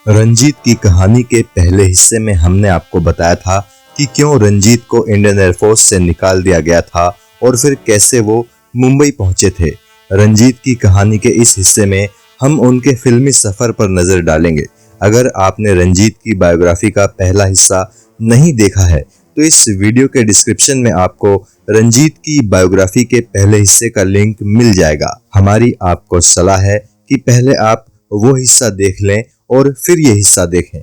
रंजीत की कहानी के पहले हिस्से में हमने आपको बताया था कि क्यों रंजीत को इंडियन एयरफोर्स से निकाल दिया गया था और फिर कैसे वो मुंबई पहुंचे थे। रंजीत की कहानी के इस हिस्से में हम उनके फिल्मी सफर पर नजर डालेंगे। अगर आपने रंजीत की बायोग्राफी का पहला हिस्सा नहीं देखा है तो इस वीडियो के डिस्क्रिप्शन में आपको रंजीत की बायोग्राफी के पहले हिस्से का लिंक मिल जाएगा। हमारी आपको सलाह है कि पहले आप वो हिस्सा देख लें और फिर ये हिस्सा देखें।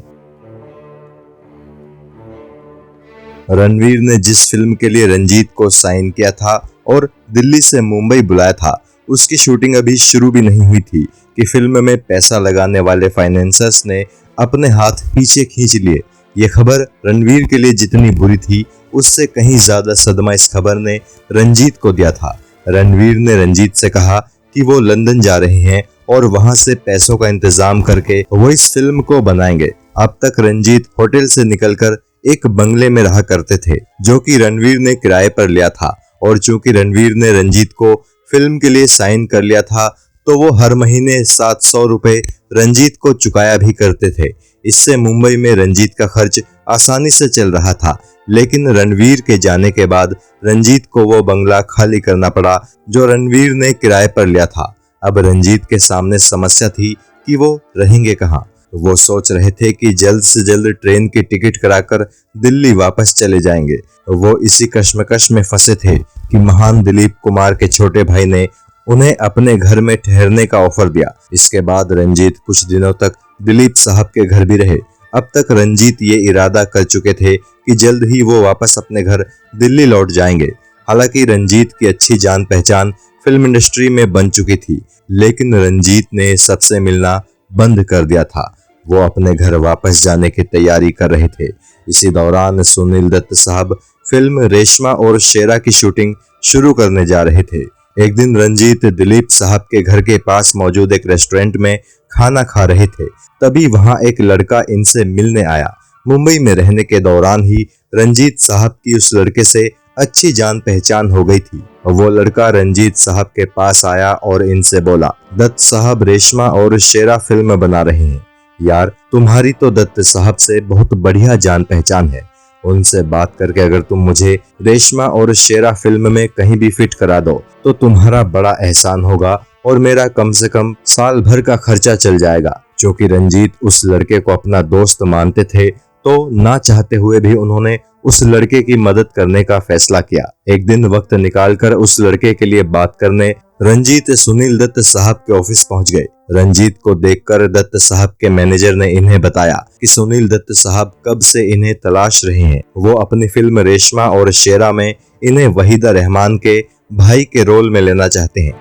रणवीर ने जिस फिल्म के लिए रंजीत को साइन किया था और दिल्ली से मुंबई बुलाया था, उसकी शूटिंग अभी शुरू भी नहीं हुई थी कि फिल्म में पैसा लगाने वाले फाइनेंसर्स ने अपने हाथ पीछे खींच लिए। ये खबर रणवीर के लिए जितनी बुरी थी, उससे कहीं ज्यादा सदमा इस खबर ने रंजीत को दिया था। रणवीर ने रंजीत से कहा कि वो लंदन जा रहे हैं और वहां से पैसों का इंतजाम करके वो इस फिल्म को बनाएंगे। अब तक रंजीत होटल से निकलकर एक बंगले में रहा करते थे जो कि रणवीर ने किराए पर लिया था, और चूंकि रणवीर ने रंजीत को फिल्म के लिए साइन कर लिया था तो वो हर महीने 700 रुपए रंजीत को चुकाया भी करते थे। इससे मुंबई में रंजीत का खर्च आसानी से चल रहा था। लेकिन रणवीर के जाने के बाद रंजीत को वो बंगला खाली करना पड़ा जो रणवीर ने किराए पर लिया था। अब रंजीत के सामने समस्या थी कि वो रहेंगे कहाँ। वो सोच रहे थे कि जल्द से जल्द ट्रेन की टिकट कराकर दिल्ली वापस चले जाएंगे। वो इसी कश्मकश में फंसे थे कि महान दिलीप कुमार के छोटे भाई ने उन्हें अपने घर में ठहरने का ऑफर दिया। इसके बाद रंजीत कुछ दिनों तक दिलीप साहब के घर भी रहे। अब तक रंजीत ये इरादा कर चुके थे कि जल्द ही वो वापस अपने घर दिल्ली लौट जाएंगे। हालांकि रंजीत की अच्छी जान पहचान फिल्म इंडस्ट्री में बन चुकी थी, लेकिन रंजीत ने सबसे मिलना बंद कर दिया था। वो अपने घर वापस जाने की तैयारी कर रहे थे। इसी दौरान सुनील दत्त साहब फिल्म रेशमा और शेरा की शूटिंग शुरू करने जा रहे थे। एक दिन रंजीत दिलीप साहब के घर के पास मौजूद एक रेस्टोरेंट में खाना खा रहे थे। तभी वहां एक लड़का इनसे मिलने आया। मुंबई में रहने के दौरान ही रंजीत साहब की उस लड़के से अच्छी जान पहचान हो गई थी। वो लड़का रंजीत साहब के पास आया और इनसे बोला, दत्त साहब रेशमा और शेरा फिल्म बना रहे हैं। यार, तुम्हारी तो दत्त साहब से बहुत बढ़िया जान पहचान है। उनसे बात करके अगर तुम मुझे रेशमा और शेरा फिल्म में कहीं भी फिट करा दो तो तुम्हारा बड़ा एहसान होगा और मेरा कम से कम साल भर का खर्चा चल जाएगा। क्योंकि रंजीत उस लड़के को अपना दोस्त मानते थे तो ना चाहते हुए भी उन्होंने उस लड़के की मदद करने का फैसला किया। एक दिन वक्त निकालकर उस लड़के के लिए बात करने रंजीत सुनील दत्त साहब के ऑफिस पहुंच गए। रंजीत को देखकर दत्त साहब के मैनेजर ने इन्हें बताया कि सुनील दत्त साहब कब से इन्हें तलाश रहे हैं। वो अपनी फिल्म रेशमा और शेरा में इन्हें वहीदा रहमान के भाई के रोल में लेना चाहते हैं।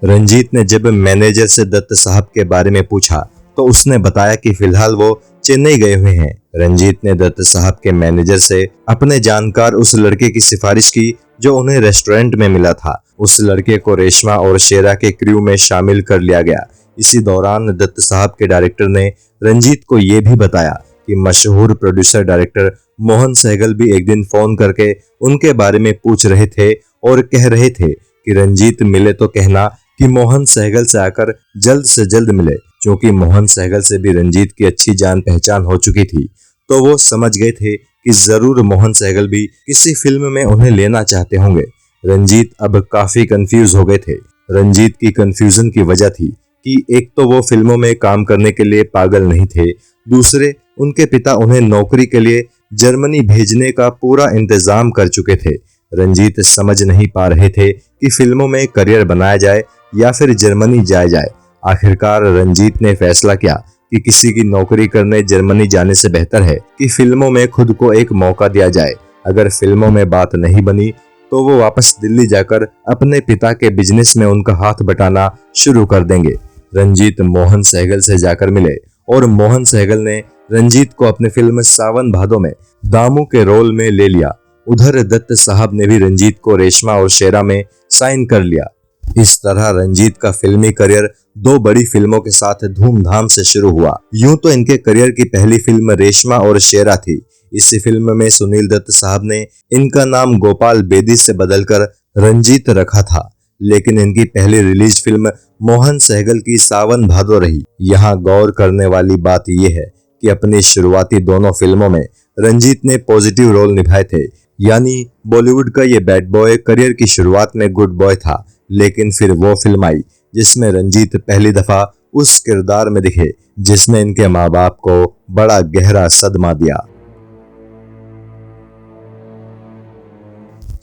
रंजीत ने जब मैनेजर से दत्त साहब के बारे में पूछा तो उसने बताया कि फिलहाल वो चेन्नई गए हुए हैं। रंजीत ने दत्त साहब के मैनेजर से अपने जानकार उस लड़के की सिफारिश की जो उन्हें रेस्टोरेंट में मिला था। उस लड़के को रेशमा और शेरा के क्रू में शामिल कर लिया गया। इसी दौरान दत्त साहब के डायरेक्टर ने रंजीत को ये भी बताया कि मशहूर प्रोड्यूसर डायरेक्टर मोहन सहगल भी एक दिन फोन करके उनके बारे में पूछ रहे थे और कह रहे थे कि रंजीत मिले तो कहना कि मोहन सहगल से आकर जल्द से जल्द मिले। क्योंकि मोहन सहगल से भी रंजीत की अच्छी जान पहचान हो चुकी थी तो वो समझ गए थे कि जरूर मोहन सहगल भी किसी फिल्म में उन्हें लेना चाहते होंगे। रंजीत अब काफी कंफ्यूज हो गए थे। रंजीत की कंफ्यूजन की वजह थी कि एक तो वो फिल्मों में काम करने के लिए पागल नहीं थे, दूसरे उनके पिता उन्हें नौकरी के लिए जर्मनी भेजने का पूरा इंतजाम कर चुके थे। रंजीत समझ नहीं पा रहे थे कि फिल्मों में करियर बनाया जाए या फिर जर्मनी जाया जाए। आखिरकार रंजीत ने फैसला किया कि किसी की नौकरी करने जर्मनी जाने से बेहतर है कि फिल्मों में खुद को एक मौका दिया जाए। अगर फिल्मों में बात नहीं बनी तो वो वापस दिल्ली जाकर अपने पिता के बिजनेस में उनका हाथ बटाना शुरू कर देंगे। रंजीत मोहन सहगल से जाकर मिले और मोहन सहगल ने रंजीत को अपनी फिल्म सावन भादो में दामू के रोल में ले लिया। उधर दत्त साहब ने भी रंजीत को रेशमा और शेरा में साइन कर लिया। इस तरह रंजीत का फिल्मी करियर दो बड़ी फिल्मों के साथ धूमधाम से शुरू हुआ। यूं तो इनके करियर की पहली फिल्म रेशमा और शेरा थी। इस फिल्म में सुनील दत्त साहब ने इनका नाम गोपाल बेदी से बदलकर रंजीत रखा था। लेकिन इनकी पहली रिलीज फिल्म मोहन सहगल की सावन भादो रही। यहाँ गौर करने वाली बात यह है कि अपनी शुरुआती दोनों फिल्मों में रंजीत ने पॉजिटिव रोल निभाए थे। यानी बॉलीवुड का ये बैड बॉय करियर की शुरुआत में गुड बॉय था, लेकिन फिर वो फिल्म आई जिसमें रंजीत पहली दफा उस किरदार में दिखे जिसने इनके माँ बाप को बड़ा गहरा सदमा दिया।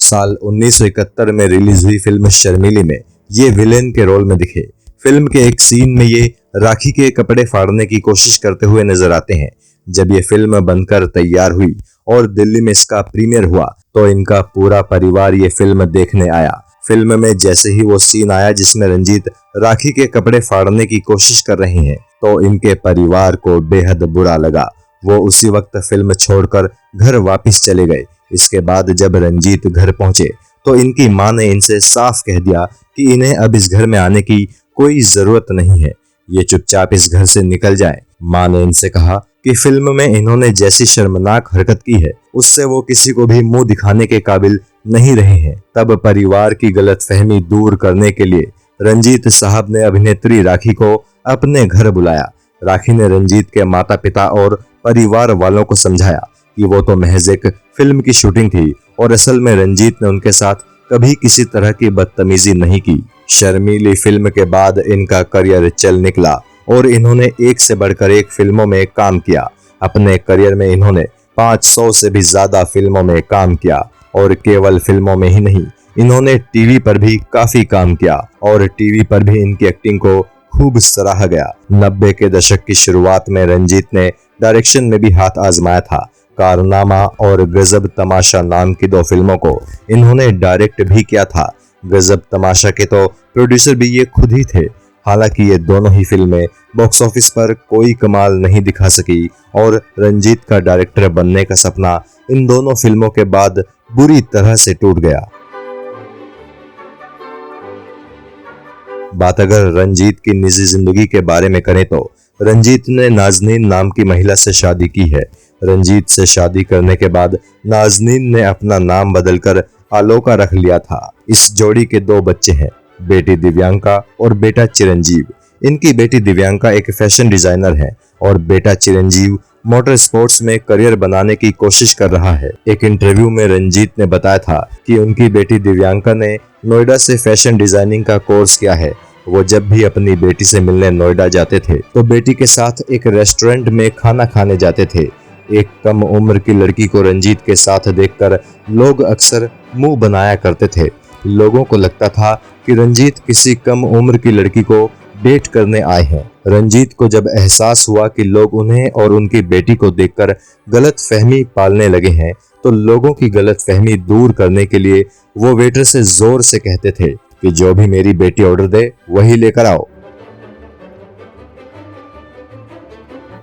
साल 1971 में रिलीज हुई फिल्म शर्मीली में ये विलेन के रोल में दिखे। फिल्म के एक सीन में ये राखी के कपड़े फाड़ने की कोशिश करते हुए नजर आते हैं। जब ये फिल्म बनकर तैयार हुई और दिल्ली में इसका प्रीमियर हुआ तो इनका पूरा परिवार ये फिल्म देखने आया। फिल्म में जैसे ही वो सीन आया जिसमें रंजीत राखी के कपड़े फाड़ने की कोशिश कर रहे हैं तो इनके परिवार को बेहद बुरा लगा। वो उसी वक्त फिल्म छोड़कर घर वापस चले गए। इसके बाद जब रंजीत घर पहुंचे तो इनकी मां ने इनसे साफ कह दिया कि इन्हें अब इस घर में आने की कोई जरूरत नहीं है, ये चुपचाप इस घर से निकल जाएं। मां ने इनसे कहा कि फिल्म में इन्होंने जैसी शर्मनाक हरकत की है उससे वो किसी को भी मुंह दिखाने के काबिल नहीं रहे हैं। तब परिवार की गलतफहमी दूर करने के लिए रंजीत साहब ने अभिनेत्री राखी को अपने घर बुलाया। राखी ने रंजीत के माता पिता और परिवार वालों को समझाया कि वो तो महज एक फिल्म की शूटिंग थी और असल में रंजीत ने उनके साथ कभी किसी तरह की बदतमीजी नहीं की। शर्मीली फिल्म के बाद इनका करियर चल निकला और इन्होंने एक से बढ़कर एक फिल्मों में काम किया। अपने करियर में इन्होंने 500 से भी ज्यादा फिल्मों में काम किया और केवल फिल्मों में ही नहीं, इन्होंने टीवी पर भी काफी काम किया और टीवी पर भी इनकी एक्टिंग को खूब सराहा गया। 90 के दशक की शुरुआत में रंजीत ने डायरेक्शन में भी हाथ आजमाया था। कारनामा और गजब तमाशा नाम की दो फिल्मों को इन्होंने डायरेक्ट भी किया था। गजब तमाशा के तो प्रोड्यूसर भी ये खुद ही थे। हालांकि ये दोनों ही फिल्में बॉक्स ऑफिस पर कोई कमाल नहीं दिखा सकी और रंजीत का डायरेक्टर बनने का सपना इन दोनों फिल्मों के बाद बुरी तरह से टूट गया। बात अगर रंजीत की निजी जिंदगी के बारे में करें तो रंजीत ने नाजनीन नाम की महिला से शादी की है। रंजीत से शादी करने के बाद नाजनीन ने अपना नाम बदलकर आलोका रख लिया था। इस जोड़ी के दो बच्चे हैं, बेटी दिव्यांका और बेटा चिरंजीव। इनकी बेटी दिव्यांका एक फैशन डिजाइनर है और बेटा चिरंजीव मोटर स्पोर्ट्स में करियर बनाने की कोशिश कर रहा है। एक इंटरव्यू में रंजीत ने बताया था कि उनकी बेटी दिव्यांका ने नोएडा से फैशन डिजाइनिंग का कोर्स किया है। वो जब भी अपनी बेटी से मिलने नोएडा जाते थे तो बेटी के साथ एक रेस्टोरेंट में खाना खाने जाते थे। एक कम उम्र की लड़की को रंजीत के साथ देखकर लोग अक्सर मुंह बनाया करते थे। लोगों को लगता था कि रंजीत किसी कम उम्र की लड़की को डेट करने आए हैं। रंजीत को जब एहसास हुआ कि लोग उन्हें और उनकी बेटी को देखकर गलत फहमी पालने लगे हैं तो लोगों की गलत फहमी दूर करने के लिए वो वेटर से जोर से कहते थे कि जो भी मेरी बेटी ऑर्डर दे वही लेकर आओ।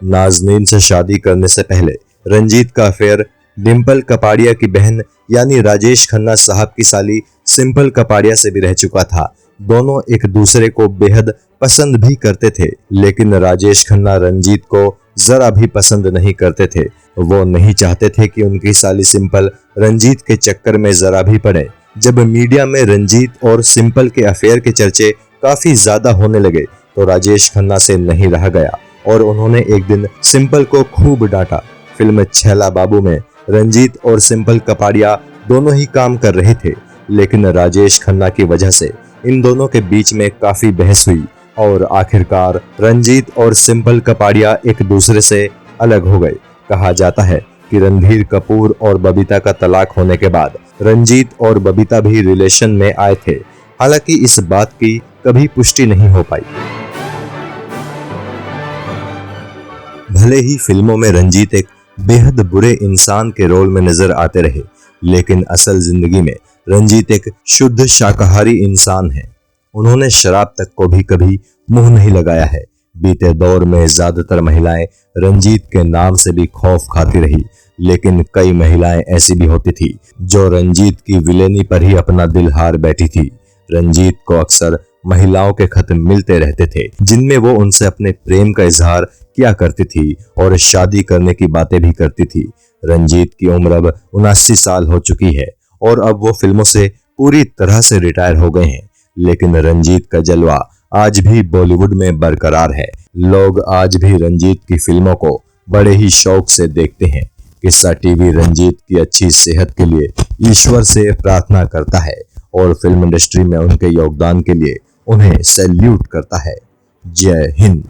नाजनीन से शादी करने से पहले रंजीत का अफेयर डिम्पल कपाड़िया की बहन यानी राजेश खन्ना साहब की साली सिंपल कपाड़िया से भी रह चुका था। दोनों एक दूसरे को बेहद पसंद भी करते थे, लेकिन राजेश खन्ना रंजीत को जरा भी पसंद नहीं करते थे। वो नहीं चाहते थे कि उनकी साली सिंपल रंजीत के चक्कर में जरा भी पड़े। जब मीडिया में रंजीत और सिंपल के अफेयर के चर्चे काफी ज्यादा होने लगे तो राजेश खन्ना से नहीं रहा गया और उन्होंने एक दिन सिंपल को खूब डांटा। फिल्म छैला बाबू में रंजीत और सिंपल कपाड़िया दोनों ही काम कर रहे थे, लेकिन राजेश खन्ना की वजह से इन दोनों के बीच में काफी बहस हुई और आखिरकार रंजीत और सिंपल कपाड़िया एक दूसरे से अलग हो गए। कहा जाता है कि रणधीर कपूर और बबीता का तलाक होने के बाद रंजीत और बबीता भी रिलेशन में आए थे। हालांकि इस बात की कभी पुष्टि नहीं हो पाई। भले ही फिल्मों में रंजीत एक बेहद बुरे इंसान के रोल में नजर आते रहे, लेकिन असल जिंदगी में रंजीत एक शुद्ध शाकाहारी इंसान है। उन्होंने शराब तक को भी कभी मुंह नहीं लगाया है। बीते दौर में ज्यादातर महिलाएं रंजीत के नाम से भी खौफ खाती रही, लेकिन कई महिलाएं ऐसी भी होती थी जो रंजीत की विलेनी पर ही अपना दिल हार बैठी थी। रंजीत को अक्सर महिलाओं के खत मिलते रहते थे जिनमें वो उनसे अपने प्रेम का इजहार किया करती थी और शादी करने की बातें भी करती थी। रंजीत की उम्र अब 79 साल हो चुकी है और अब वो फिल्मों से पूरी तरह से रिटायर हो गए हैं, लेकिन रंजीत का जलवा आज भी बॉलीवुड में बरकरार है। लोग आज भी रंजीत की फिल्मों को बड़े ही शौक से देखते हैं। किस्सा टीवी रंजीत की अच्छी सेहत के लिए ईश्वर से प्रार्थना करता है और फिल्म इंडस्ट्री में उनके योगदान के लिए उन्हें सैल्यूट करता है। जय हिंद।